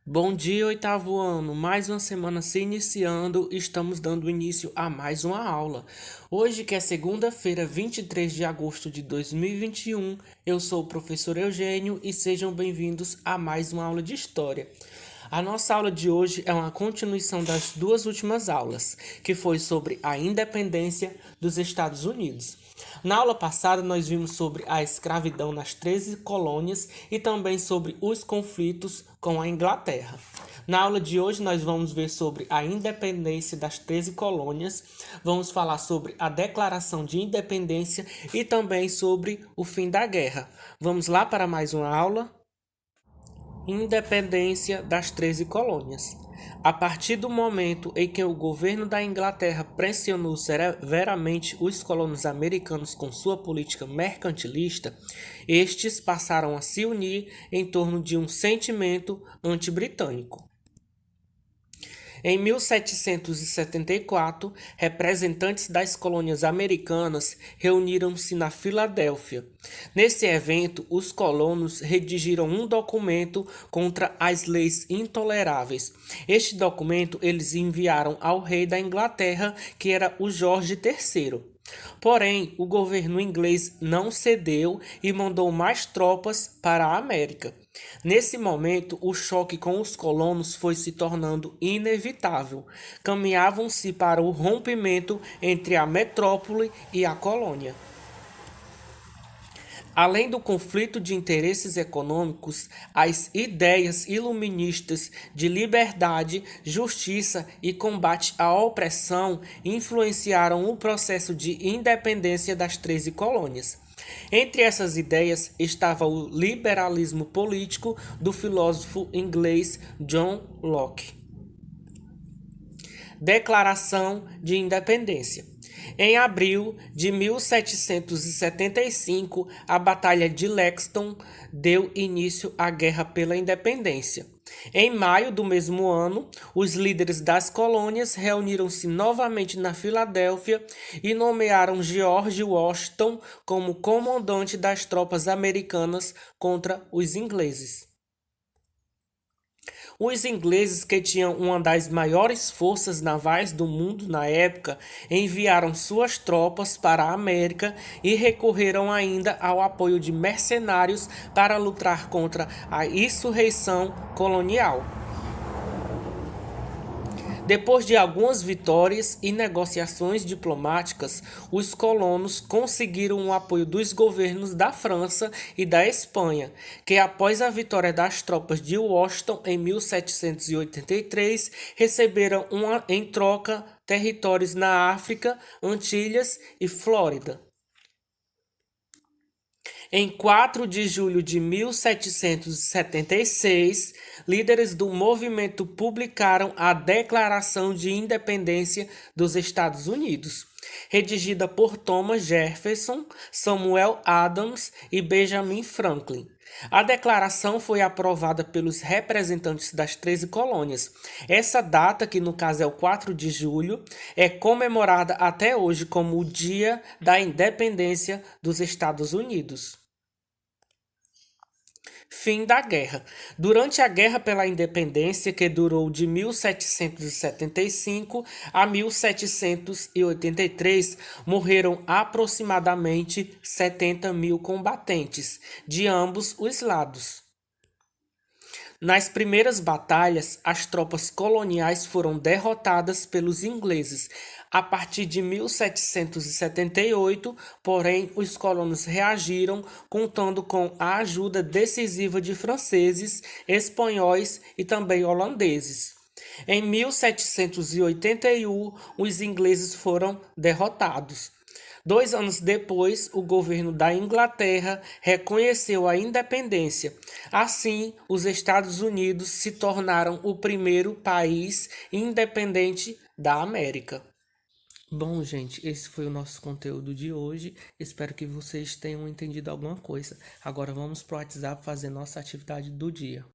Bom dia, oitavo ano. Mais uma semana se iniciando, estamos dando início a mais uma aula. Hoje, que é segunda-feira, 23 de agosto de 2021, eu sou o professor Eugênio e sejam bem-vindos a mais uma aula de História. A nossa aula de hoje é uma continuação das duas últimas aulas, que foi sobre a independência dos Estados Unidos. Na aula passada, nós vimos sobre a escravidão nas 13 colônias e também sobre os conflitos com a Inglaterra. Na aula de hoje, nós vamos ver sobre a independência das 13 colônias, vamos falar sobre a Declaração de Independência e também sobre o fim da guerra. Vamos lá para mais uma aula? Independência das 13 colônias. A partir do momento em que o governo da Inglaterra pressionou severamente os colonos americanos com sua política mercantilista, estes passaram a se unir em torno de um sentimento anti-britânico. Em 1774, representantes das colônias americanas reuniram-se na Filadélfia. Nesse evento, os colonos redigiram um documento contra as leis intoleráveis. Este documento eles enviaram ao rei da Inglaterra, que era o Jorge III. Porém, o governo inglês não cedeu e mandou mais tropas para a América. Nesse momento, o choque com os colonos foi se tornando inevitável. Caminhavam-se para o rompimento entre a metrópole e a colônia. Além do conflito de interesses econômicos, as ideias iluministas de liberdade, justiça e combate à opressão influenciaram o processo de independência das 13 colônias. Entre essas ideias estava o liberalismo político do filósofo inglês John Locke. Declaração de Independência. Em abril de 1775, a Batalha de Lexington deu início à Guerra pela Independência. Em maio do mesmo ano, os líderes das colônias reuniram-se novamente na Filadélfia e nomearam George Washington como comandante das tropas americanas contra os ingleses. Os ingleses, que tinham uma das maiores forças navais do mundo na época, enviaram suas tropas para a América e recorreram ainda ao apoio de mercenários para lutar contra a insurreição colonial. Depois de algumas vitórias e negociações diplomáticas, os colonos conseguiram o apoio dos governos da França e da Espanha, que após a vitória das tropas de Washington em 1783, receberam em troca territórios na África, Antilhas e Flórida. Em 4 de julho de 1776, líderes do movimento publicaram a Declaração de Independência dos Estados Unidos, redigida por Thomas Jefferson, Samuel Adams e Benjamin Franklin. A declaração foi aprovada pelos representantes das 13 colônias. Essa data, que no caso é o 4 de julho, é comemorada até hoje como o Dia da Independência dos Estados Unidos. Fim da guerra. Durante a Guerra pela Independência, que durou de 1775 a 1783, morreram aproximadamente 70 mil combatentes de ambos os lados. Nas primeiras batalhas, as tropas coloniais foram derrotadas pelos ingleses. A partir de 1778, porém, os colonos reagiram, contando com a ajuda decisiva de franceses, espanhóis e também holandeses. Em 1781, os ingleses foram derrotados. 2 anos depois, o governo da Inglaterra reconheceu a independência. Assim, os Estados Unidos se tornaram o primeiro país independente da América. Bom, gente, esse foi o nosso conteúdo de hoje. Espero que vocês tenham entendido alguma coisa. Agora vamos para o WhatsApp fazer nossa atividade do dia.